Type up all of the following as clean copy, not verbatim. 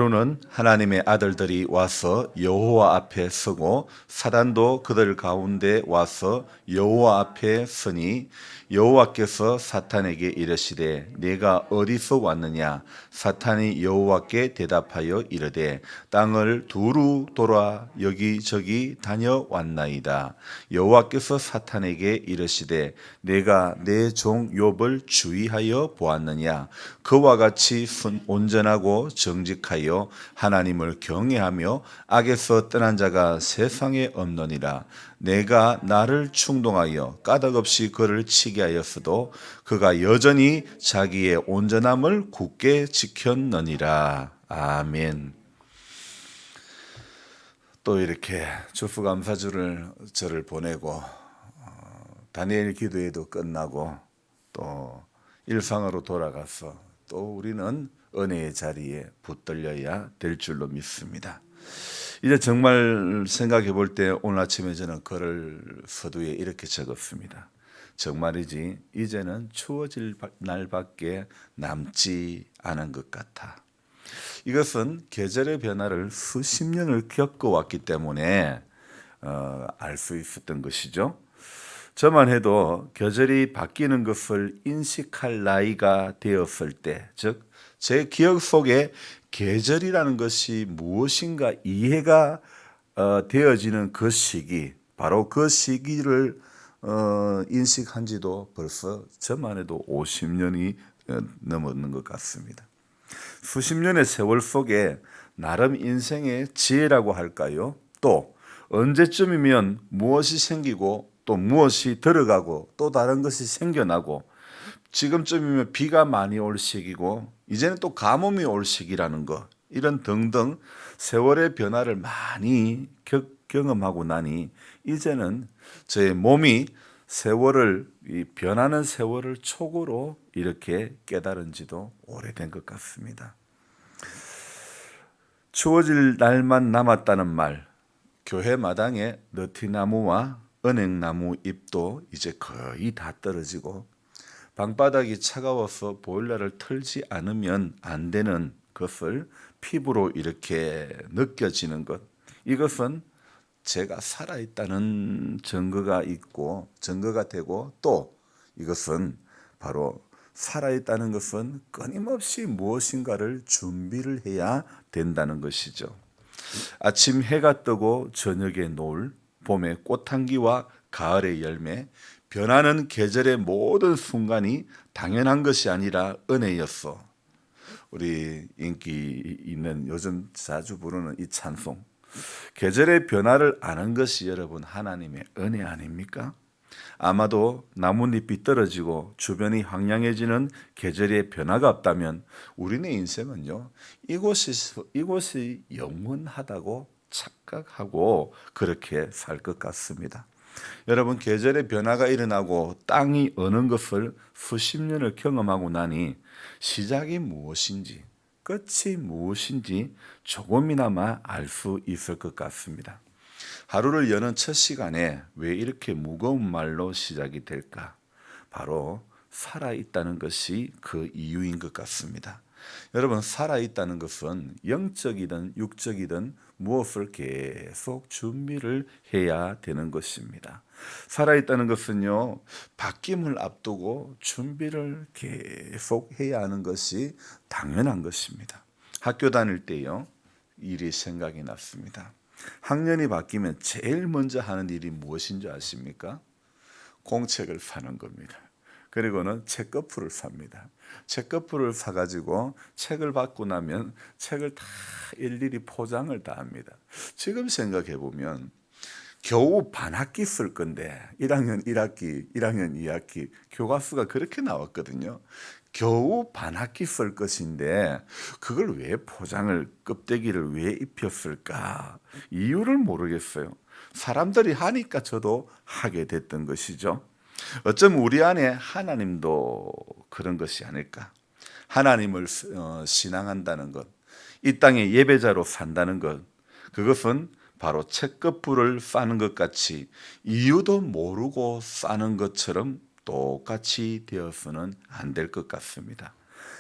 때로는 하나님의 아들들이 와서 여호와 앞에 서고 사단도 그들 가운데 와서 여호와 앞에 서니 여호와께서 사탄에게 이르시되 내가 어디서 왔느냐? 사탄이 여호와께 대답하여 이르되 땅을 두루 돌아 여기저기 다녀왔나이다. 여호와께서 사탄에게 이르시되 내가 내 종 욥을 주의하여 보았느냐? 그와 같이 온전하고 정직하여 하나님을 경외하며 악에서 떠난 자가 세상에 없느니라. 내가 나를 충동하여 까닭없이 그를 치게 하였어도 그가 여전히 자기의 온전함을 굳게 지켰느니라. 아멘. 또 이렇게 추수감사주를 저를 보내고 다니엘 기도회도 끝나고 또 일상으로 돌아가서 또 우리는 은혜의 자리에 붙들려야 될 줄로 믿습니다. 이제 정말 생각해 볼 때 오늘 아침에 저는 글을 서두에 이렇게 적었습니다. 정말이지 이제는 추워질 날밖에 남지 않은 것 같아. 이것은 계절의 변화를 수십 년을 겪어왔기 때문에 알 수 있었던 것이죠. 저만 해도 계절이 바뀌는 것을 인식할 나이가 되었을 때, 즉 제 기억 속에 계절이라는 것이 무엇인가 이해가 되어지는 그 시기, 바로 그 시기를 인식한 지도 벌써 저만 해도 50년이 넘었는 것 같습니다. 수십 년의 세월 속에 나름 인생의 지혜라고 할까요? 또 언제쯤이면 무엇이 생기고 또 무엇이 들어가고 또 다른 것이 생겨나고, 지금쯤이면 비가 많이 올 시기고 이제는 또 가뭄이 올 시기라는 것, 이런 등등 세월의 변화를 많이 경험하고 나니 이제는 제 몸이 세월을, 이 변하는 세월을 촉으로 이렇게 깨달은 지도 오래된 것 같습니다. 추워질 날만 남았다는 말, 교회 마당에 느티나무와 은행나무 잎도 이제 거의 다 떨어지고 방바닥이 차가워서 보일러를 틀지 않으면 안 되는 것을 피부로 이렇게 느껴지는 것, 이것은 제가 살아있다는 증거가 되고, 또 이것은 바로 살아있다는 것은 끊임없이 무엇인가를 준비를 해야 된다는 것이죠. 아침 해가 뜨고 저녁에 노을, 봄의 꽃향기와 가을의 열매, 변하는 계절의 모든 순간이 당연한 것이 아니라 은혜였어. 우리 인기 있는 요즘 자주 부르는 이 찬송, 계절의 변화를 아는 것이 여러분 하나님의 은혜 아닙니까? 아마도 나뭇잎이 떨어지고 주변이 황량해지는 계절의 변화가 없다면 우리네 인생은요, 이곳이 영원하다고 착각하고 그렇게 살 것 같습니다. 여러분, 계절의 변화가 일어나고 땅이 어는 것을 수십 년을 경험하고 나니 시작이 무엇인지 끝이 무엇인지 조금이나마 알 수 있을 것 같습니다. 하루를 여는 첫 시간에 왜 이렇게 무거운 말로 시작이 될까? 바로 살아있다는 것이 그 이유인 것 같습니다. 여러분, 살아있다는 것은 영적이든 육적이든 무엇을 계속 준비를 해야 되는 것입니다. 살아있다는 것은요, 바뀜을 앞두고 준비를 계속 해야 하는 것이 당연한 것입니다. 학교 다닐 때요, 일이 생각이 났습니다. 학년이 바뀌면 제일 먼저 하는 일이 무엇인 줄 아십니까? 공책을 사는 겁니다. 그리고는 책거풀을 삽니다. 책거풀을 사가지고 책을 받고 나면 책을 다 일일이 포장을 다 합니다. 지금 생각해 보면 겨우 반학기 쓸 건데 1학년 1학기, 1학년 2학기 교과서가 그렇게 나왔거든요. 겨우 반학기 쓸 것인데 그걸 왜 포장을, 껍데기를 왜 입혔을까? 이유를 모르겠어요. 사람들이 하니까 저도 하게 됐던 것이죠. 어쩌면 우리 안에 하나님도 그런 것이 아닐까. 하나님을 신앙한다는 것, 이 땅에 예배자로 산다는 것, 그것은 바로 책거풀을 싸는 것 같이 이유도 모르고 싸는 것처럼 똑같이 되어서는 안 될 것 같습니다.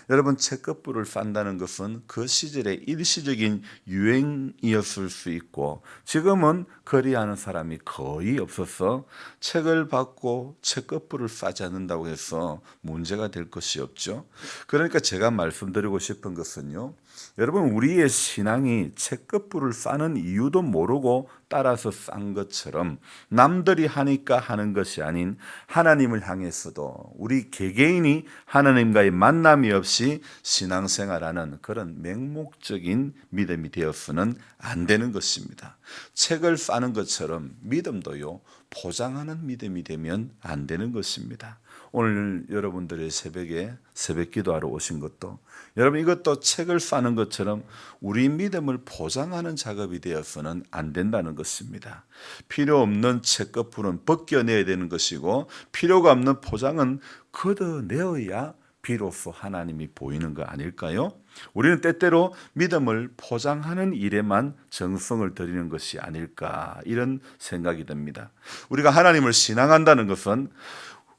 여러분, 책거풀을 싼다는 것은 그 시절의 일시적인 유행이었을 수 있고 지금은 그리하는 사람이 거의 없어서 책을 받고 책거풀을 싸지 않는다고 해서 문제가 될 것이 없죠. 그러니까 제가 말씀드리고 싶은 것은요, 여러분, 우리의 신앙이 책거풀을 싸는 이유도 모르고 따라서 싼 것처럼 남들이 하니까 하는 것이 아닌 하나님을 향해서도 우리 개개인이 하나님과의 만남이 없이 신앙생활하는 그런 맹목적인 믿음이 되어서는 안 되는 것입니다. 책을 싸는 것처럼 믿음도요, 포장하는 믿음이 되면 안 되는 것입니다. 오늘 여러분들의 새벽에 새벽 기도하러 오신 것도, 여러분, 이것도 책을 싸는 것처럼 우리 믿음을 포장하는 작업이 되어서는 안 된다는 것입니다. 필요 없는 책거풀은 벗겨내야 되는 것이고 필요가 없는 포장은 걷어내어야 비로소 하나님이 보이는 거 아닐까요? 우리는 때때로 믿음을 포장하는 일에만 정성을 들이는 것이 아닐까, 이런 생각이 듭니다. 우리가 하나님을 신앙한다는 것은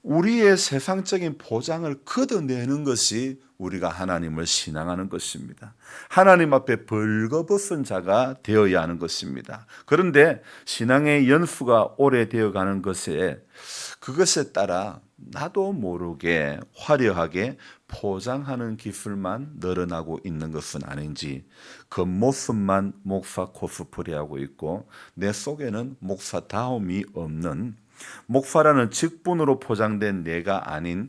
우리의 세상적인 포장을 걷어내는 것이 우리가 하나님을 신앙하는 것입니다. 하나님 앞에 벌거벗은 자가 되어야 하는 것입니다. 그런데 신앙의 연수가 오래되어 가는 것에, 그것에 따라 나도 모르게 화려하게 포장하는 기술만 늘어나고 있는 것은 아닌지, 겉모습만 목사 코스프레하고 있고 내 속에는 목사다움이 없는, 목사라는 직분으로 포장된 내가 아닌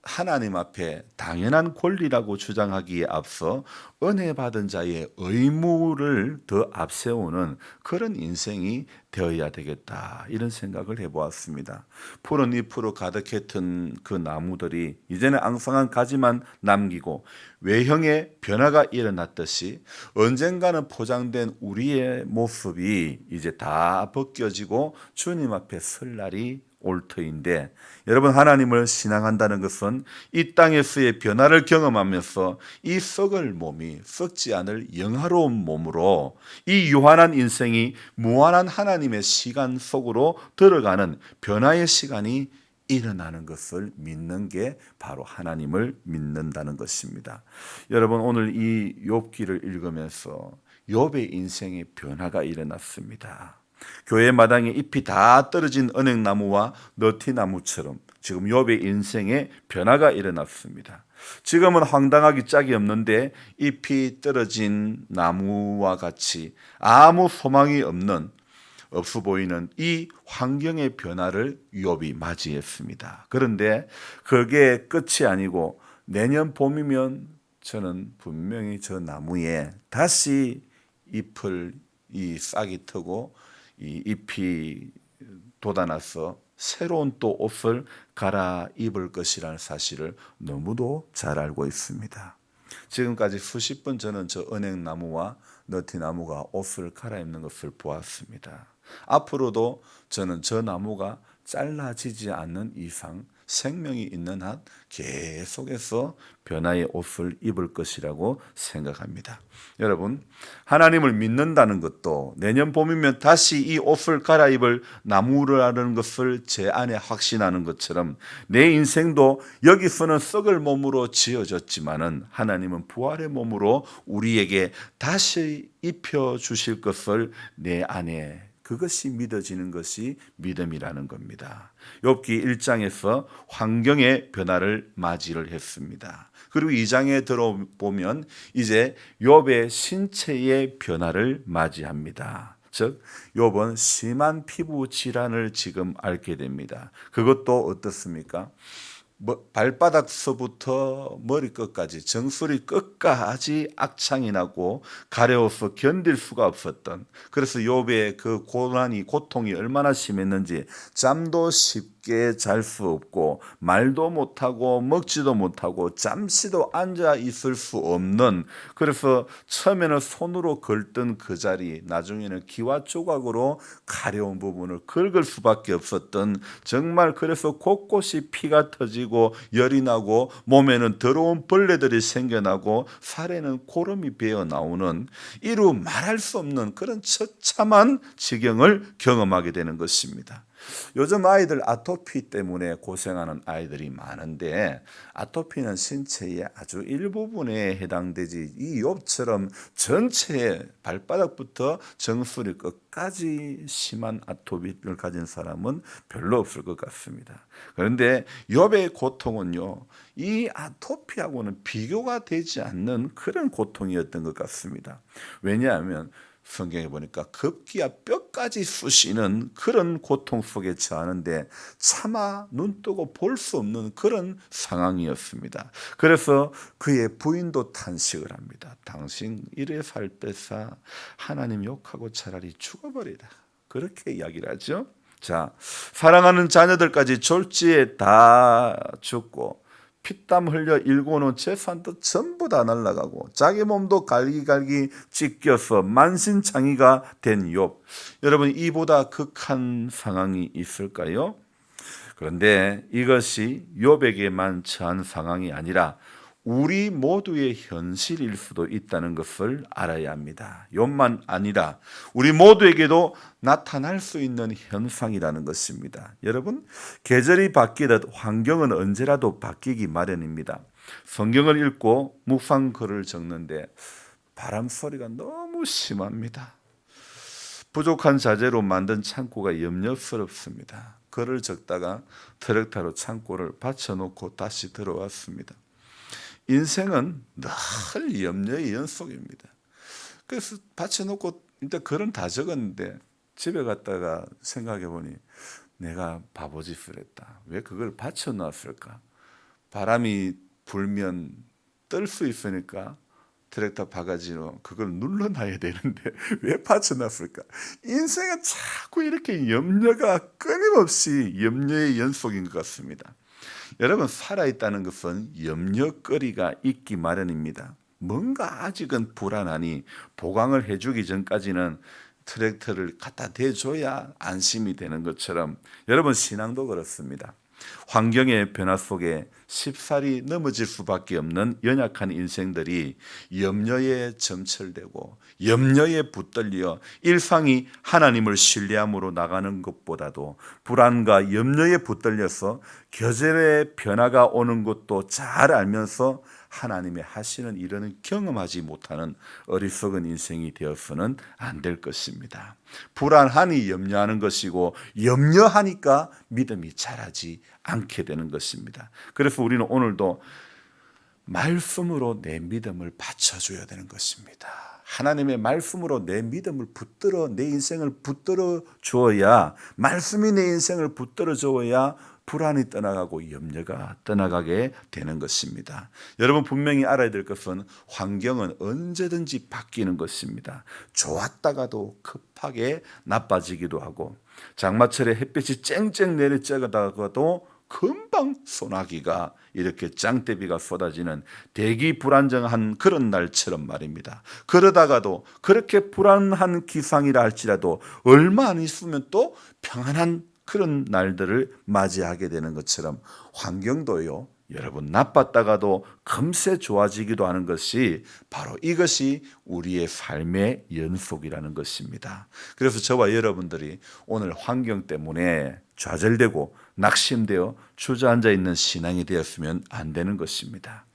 하나님 앞에 당연한 권리라고 주장하기에 앞서 은혜 받은 자의 의무를 더 앞세우는 그런 인생이 되어야 되겠다, 이런 생각을 해보았습니다. 푸른 잎으로 가득했던 그 나무들이 이제는 앙상한 가지만 남기고 외형의 변화가 일어났듯이 언젠가는 포장된 우리의 모습이 이제 다 벗겨지고 주님 앞에 설 날이 올 터인데, 여러분, 하나님을 신앙한다는 것은 이 땅에서의 변화를 경험하면서 이 썩을 몸이 썩지 않을 영화로운 몸으로 이 유한한 인생이 무한한 하나님의 시간 속으로 들어가는 변화의 시간이 일어나는 것을 믿는 게 바로 하나님을 믿는다는 것입니다. 여러분, 오늘 이 욥기를 읽으면서 욥의 인생의 변화가 일어났습니다. 교회 마당에 잎이 다 떨어진 은행나무와 너티나무처럼 지금 욥의 인생에 변화가 일어났습니다. 지금은 황당하기 짝이 없는데 잎이 떨어진 나무와 같이 아무 소망이 없어 보이는 이 환경의 변화를 욥이 맞이했습니다. 그런데 그게 끝이 아니고 내년 봄이면 저는 분명히 저 나무에 다시 잎을 이 싹이 트고 이 잎이 돋아나서 새로운 또 옷을 갈아입을 것이라는 사실을 너무도 잘 알고 있습니다. 지금까지 수십 번 저는 저 은행나무와 너티나무가 옷을 갈아입는 것을 보았습니다. 앞으로도 저는 저 나무가 잘라지지 않는 이상 생명이 있는 한 계속해서 변화의 옷을 입을 것이라고 생각합니다. 여러분, 하나님을 믿는다는 것도 내년 봄이면 다시 이 옷을 갈아입을 나무라는 것을 제 안에 확신하는 것처럼 내 인생도 여기서는 썩을 몸으로 지어졌지만은 하나님은 부활의 몸으로 우리에게 다시 입혀 주실 것을 내 안에, 그것이 믿어지는 것이 믿음이라는 겁니다. 욥기 1장에서 환경의 변화를 맞이를 했습니다. 그리고 2장에 들어보면 이제 욥의 신체의 변화를 맞이합니다. 즉 욥은 심한 피부 질환을 지금 앓게 됩니다. 그것도 어떻습니까? 발바닥서부터 머리끝까지 정수리 끝까지 악창이 나고 가려워서 견딜 수가 없었던, 그래서 욥의 그 고통이 얼마나 심했는지 잠도 쉽게 잘 수 없고 말도 못하고 먹지도 못하고 잠시도 앉아 있을 수 없는, 그래서 처음에는 손으로 긁던 그 자리 나중에는 기와 조각으로 가려운 부분을 긁을 수밖에 없었던, 정말 그래서 곳곳이 피가 터지고 열이 나고 몸에는 더러운 벌레들이 생겨나고 살에는 고름이 배어 나오는 이루 말할 수 없는 그런 처참한 지경을 경험하게 되는 것입니다. 요즘 아이들 아토피 때문에 고생하는 아이들이 많은데 아토피는 신체의 아주 일부분에 해당되지 이 욥처럼 전체의 발바닥부터 정수리 끝까지 심한 아토피를 가진 사람은 별로 없을 것 같습니다. 그런데 욥의 고통은요, 이 아토피하고는 비교가 되지 않는 그런 고통이었던 것 같습니다. 왜냐하면 성경에 보니까 급기야 뼈까지 쑤시는 그런 고통 속에 처하는데 차마 눈 뜨고 볼 수 없는 그런 상황이었습니다. 그래서 그의 부인도 탄식을 합니다. 당신 이래 살 빼사 하나님 욕하고 차라리 죽어버리라. 그렇게 이야기를 하죠. 자, 사랑하는 자녀들까지 졸지에 다 죽고 피땀 흘려 일궈놓은 재산도 전부 다 날아가고 자기 몸도 갈기갈기 찢겨서 만신창이가 된 욥. 여러분, 이보다 극한 상황이 있을까요? 그런데 이것이 욥에게만 처한 상황이 아니라 우리 모두의 현실일 수도 있다는 것을 알아야 합니다. 욥만 아니라 우리 모두에게도 나타날 수 있는 현상이라는 것입니다. 여러분, 계절이 바뀌듯 환경은 언제라도 바뀌기 마련입니다. 성경을 읽고 묵상글을 적는데 바람 소리가 너무 심합니다. 부족한 자재로 만든 창고가 염려스럽습니다. 글을 적다가 트랙터로 창고를 받쳐놓고 다시 들어왔습니다. 인생은 늘 염려의 연속입니다. 그래서 받쳐놓고 일단 글은 다 적었는데 집에 갔다가 생각해 보니 내가 바보짓을 했다. 왜 그걸 받쳐놨을까? 바람이 불면 뜰 수 있으니까 트랙터 바가지로 그걸 눌러놔야 되는데 왜 받쳐놨을까? 인생은 자꾸 이렇게 염려가 끊임없이 염려의 연속인 것 같습니다. 여러분, 살아있다는 것은 염려거리가 있기 마련입니다. 뭔가 아직은 불안하니 보강을 해주기 전까지는 트랙터를 갖다 대줘야 안심이 되는 것처럼 여러분, 신앙도 그렇습니다. 환경의 변화 속에 쉽사리 넘어질 수밖에 없는 연약한 인생들이 염려에 점철되고 염려에 붙들려 일상이 하나님을 신뢰함으로 나가는 것보다도 불안과 염려에 붙들려서 계절의 변화가 오는 것도 잘 알면서 하나님의 하시는 일은 경험하지 못하는 어리석은 인생이 되어서는 안 될 것입니다. 불안하니 염려하는 것이고 염려하니까 믿음이 자라지 않게 되는 것입니다. 그래서 우리는 오늘도 말씀으로 내 믿음을 받쳐줘야 되는 것입니다. 하나님의 말씀으로 내 믿음을 붙들어 내 인생을 붙들어 주어야, 말씀이 내 인생을 붙들어 주어야 불안이 떠나가고 염려가 떠나가게 되는 것입니다. 여러분, 분명히 알아야 될 것은 환경은 언제든지 바뀌는 것입니다. 좋았다가도 급하게 나빠지기도 하고 장마철에 햇빛이 쨍쨍 내리쬐다가도 금방 소나기가 이렇게 짱대비가 쏟아지는 대기 불안정한 그런 날처럼 말입니다. 그러다가도 그렇게 불안한 기상이라 할지라도 얼마 안 있으면 또 평안한 그런 날들을 맞이하게 되는 것처럼 환경도요, 여러분, 나빴다가도 금세 좋아지기도 하는 것이 바로 이것이 우리의 삶의 연속이라는 것입니다. 그래서 저와 여러분들이 오늘 환경 때문에 좌절되고 낙심되어 주저앉아 있는 신앙이 되었으면 안 되는 것입니다.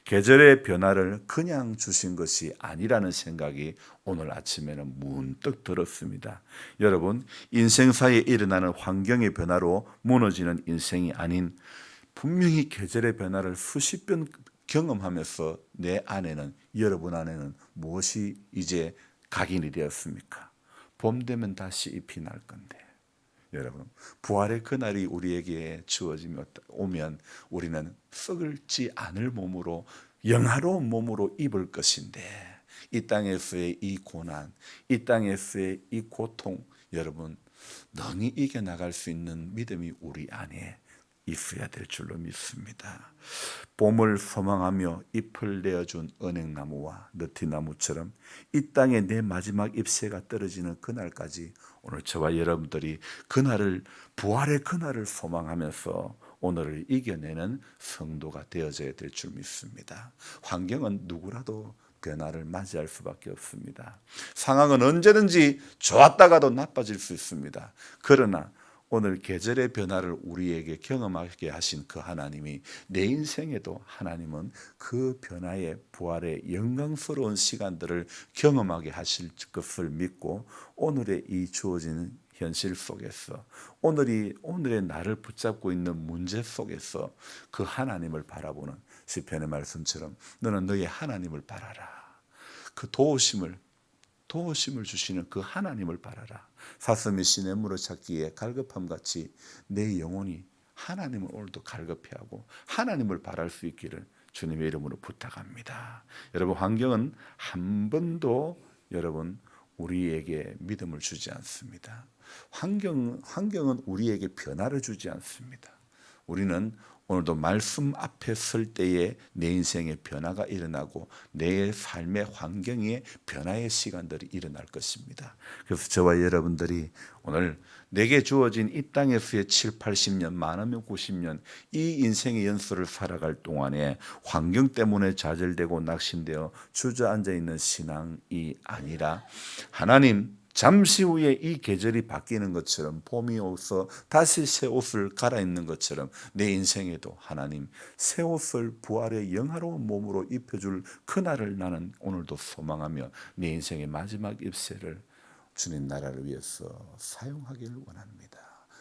계절의 변화를 그냥 주신 것이 아니라는 생각이 오늘 아침에는 문득 들었습니다. 여러분, 인생사에 일어나는 환경의 변화로 무너지는 인생이 아닌 분명히 계절의 변화를 수십 번 경험하면서 내 안에는, 여러분 안에는 무엇이 이제 각인이 되었습니까? 봄 되면 다시 잎이 날 건데, 여러분, 부활의 그날이 우리에게 주어지면 오면 우리는 썩을지 않을 몸으로, 영화로운 몸으로 입을 것인데, 이 땅에서의 이 고난, 이 땅에서의 이 고통, 여러분, 능히 이겨나갈 수 있는 믿음이 우리 안에 있어야 될 줄로 믿습니다. 봄을 소망하며 잎을 내어준 은행나무와 느티나무처럼 이 땅에 내 마지막 잎새가 떨어지는 그날까지 오늘 저와 여러분들이 그날을, 부활의 그날을 소망하면서 오늘을 이겨내는 성도가 되어져야 될 줄 믿습니다. 환경은 누구라도 변화를 맞이할 수밖에 없습니다. 상황은 언제든지 좋았다가도 나빠질 수 있습니다. 그러나 오늘 계절의 변화를 우리에게 경험하게 하신 그 하나님이 내 인생에도 하나님은 그 변화의 부활의 영광스러운 시간들을 경험하게 하실 것을 믿고 오늘의 이 주어지는 현실 속에서 오늘의 나를 붙잡고 있는 문제 속에서 그 하나님을 바라보는 시편의 말씀처럼 너는 너의 하나님을 바라라. 그 도우심을 주시는 그 하나님을 바라라. 사슴이 시냇물을 찾기에 갈급함 같이 내 영혼이 하나님을 오늘도 갈급해하고 하나님을 바랄 수 있기를 주님의 이름으로 부탁합니다. 여러분, 환경은 한 번도 여러분 우리에게 믿음을 주지 않습니다. 환경은 우리에게 변화를 주지 않습니다. 우리는 오늘도 말씀 앞에 설 때에 내 인생의 변화가 일어나고 내 삶의 환경의 변화의 시간들이 일어날 것입니다. 그래서 저와 여러분들이 오늘 내게 주어진 이 땅에서의 7, 80년, 많으면 90년 이 인생의 연수를 살아갈 동안에 환경 때문에 좌절되고 낙심되어 주저앉아 있는 신앙이 아니라 하나님 잠시 후에 이 계절이 바뀌는 것처럼 봄이 오서 다시 새 옷을 갈아입는 것처럼 내 인생에도 하나님 새 옷을 부활의 영화로운 몸으로 입혀줄 그날을 나는 오늘도 소망하며 내 인생의 마지막 입새를 주님 나라를 위해서 사용하기를 원합니다.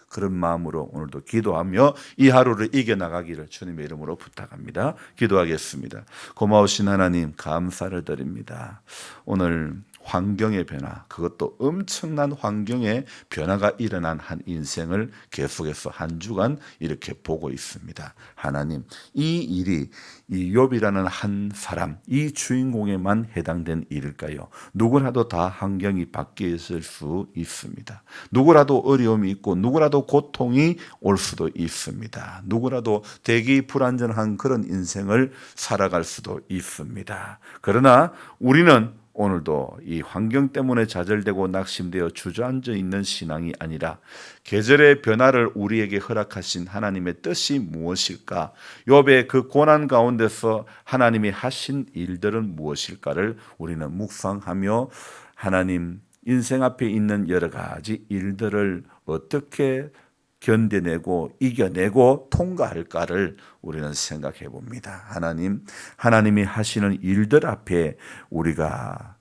그런 마음으로 오늘도 기도하며 이 하루를 이겨나가기를 주님의 이름으로 부탁합니다. 기도하겠습니다. 고마우신 하나님 감사를 드립니다. 오늘 환경의 변화, 그것도 엄청난 환경의 변화가 일어난 한 인생을 계속해서 한 주간 이렇게 보고 있습니다. 하나님, 이 일이 이 욥이라는 한 사람, 이 주인공에만 해당된 일일까요? 누구라도 다 환경이 바뀌어 있을 수 있습니다. 누구라도 어려움이 있고 누구라도 고통이 올 수도 있습니다. 누구라도 대기 불안전한 그런 인생을 살아갈 수도 있습니다. 그러나 우리는 오늘도 이 환경 때문에 좌절되고 낙심되어 주저앉아 있는 신앙이 아니라 계절의 변화를 우리에게 허락하신 하나님의 뜻이 무엇일까? 욥의 그 고난 가운데서 하나님이 하신 일들은 무엇일까를 우리는 묵상하며 하나님 인생 앞에 있는 여러 가지 일들을 어떻게 견뎌내고 이겨내고 통과할까를 우리는 생각해 봅니다. 하나님이 하시는 일들 앞에 우리가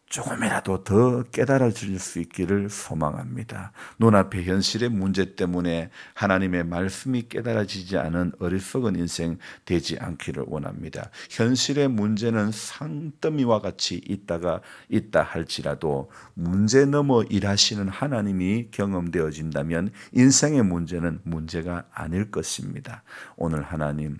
조금이라도 더 깨달아질 수 있기를 소망합니다. 눈앞의 현실의 문제 때문에 하나님의 말씀이 깨달아지지 않은 어리석은 인생 되지 않기를 원합니다. 현실의 문제는 산더미와 같이 있다 할지라도 문제 넘어 일하시는 하나님이 경험되어진다면 인생의 문제는 문제가 아닐 것입니다. 오늘 하나님,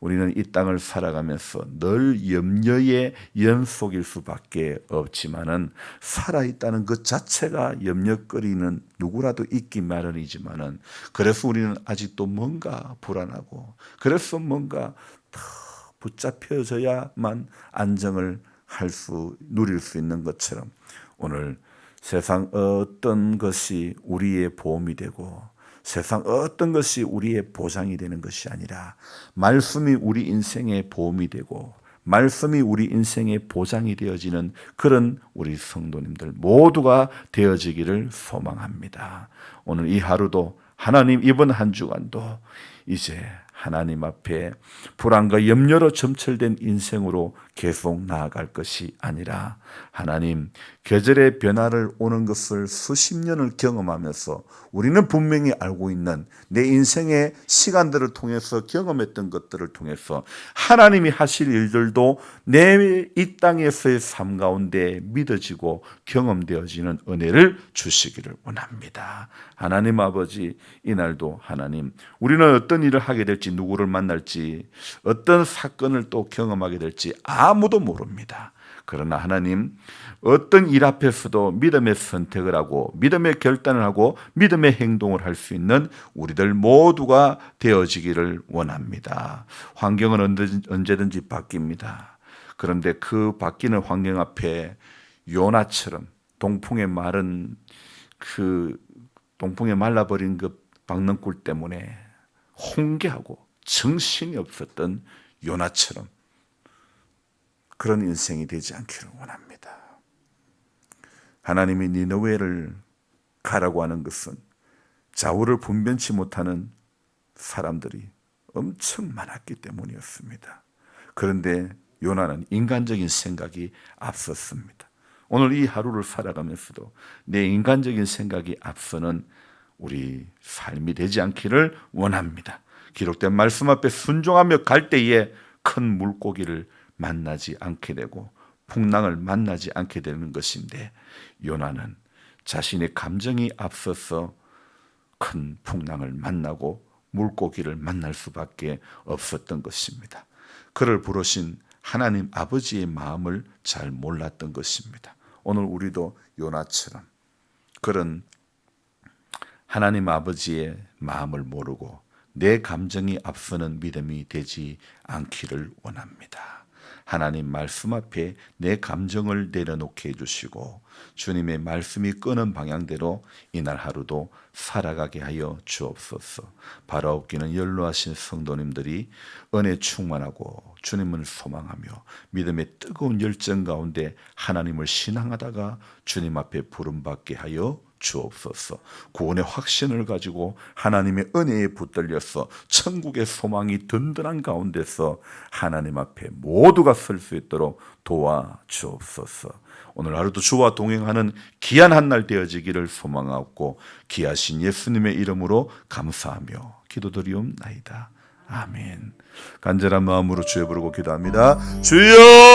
우리는 이 땅을 살아가면서 늘 염려의 연속일 수밖에 없지만은 살아있다는 것 자체가 염려거리는 누구라도 있기 마련이지만은 그래서 우리는 아직도 뭔가 불안하고 그래서 뭔가 더 붙잡혀져야만 안정을 누릴 수 있는 것처럼 오늘 세상 어떤 것이 우리의 보험이 되고 세상 어떤 것이 우리의 보장이 되는 것이 아니라 말씀이 우리 인생의 보험이 되고 말씀이 우리 인생의 보장이 되어지는 그런 우리 성도님들 모두가 되어지기를 소망합니다. 오늘 이 하루도 하나님 이번 한 주간도 이제 하나님 앞에 불안과 염려로 점철된 인생으로 계속 나아갈 것이 아니라 하나님 계절의 변화를 오는 것을 수십 년을 경험하면서 우리는 분명히 알고 있는 내 인생의 시간들을 통해서 경험했던 것들을 통해서 하나님이 하실 일들도 내 이 땅에서의 삶 가운데 믿어지고 경험되어지는 은혜를 주시기를 원합니다. 하나님 아버지, 이날도 하나님 우리는 어떤 일을 하게 될지 누구를 만날지 어떤 사건을 또 경험하게 될지 아무도 모릅니다. 그러나 하나님 어떤 일 앞에서도 믿음의 선택을 하고 믿음의 결단을 하고 믿음의 행동을 할 수 있는 우리들 모두가 되어지기를 원합니다. 환경은 언제든지 바뀝니다. 그런데 그 바뀌는 환경 앞에 요나처럼 동풍에 말라버린 그 박넝굴 때문에 홍게하고 정신이 없었던 요나처럼 그런 인생이 되지 않기를 원합니다. 하나님이 니느웨를 가라고 하는 것은 좌우를 분변치 못하는 사람들이 엄청 많았기 때문이었습니다. 그런데 요나는 인간적인 생각이 앞섰습니다. 오늘 이 하루를 살아가면서도 내 인간적인 생각이 앞서는 우리 삶이 되지 않기를 원합니다. 기록된 말씀 앞에 순종하며 갈 때에 큰 물고기를 만나지 않게 되고 풍랑을 만나지 않게 되는 것인데, 요나는 자신의 감정이 앞서서 큰 풍랑을 만나고 물고기를 만날 수밖에 없었던 것입니다. 그를 부르신 하나님 아버지의 마음을 잘 몰랐던 것입니다. 오늘 우리도 요나처럼 그런 하나님 아버지의 마음을 모르고 내 감정이 앞서는 믿음이 되지 않기를 원합니다. 하나님 말씀 앞에 내 감정을 내려놓게 해주시고 주님의 말씀이 끄는 방향대로 이날 하루도 살아가게 하여 주옵소서. 바라옵기는 연로하신 성도님들이 은혜 충만하고 주님을 소망하며 믿음의 뜨거운 열정 가운데 하나님을 신앙하다가 주님 앞에 부름받게 하여 주옵소서. 구원의 확신을 가지고 하나님의 은혜에 붙들려서 천국의 소망이 든든한 가운데서 하나님 앞에 모두가 설 수 있도록 도와주옵소서. 오늘 하루도 주와 동행하는 귀한 한 날 되어지기를 소망하고 귀하신 예수님의 이름으로 감사하며 기도드리옵나이다. 아멘. 간절한 마음으로 주여 부르고 기도합니다. 주여!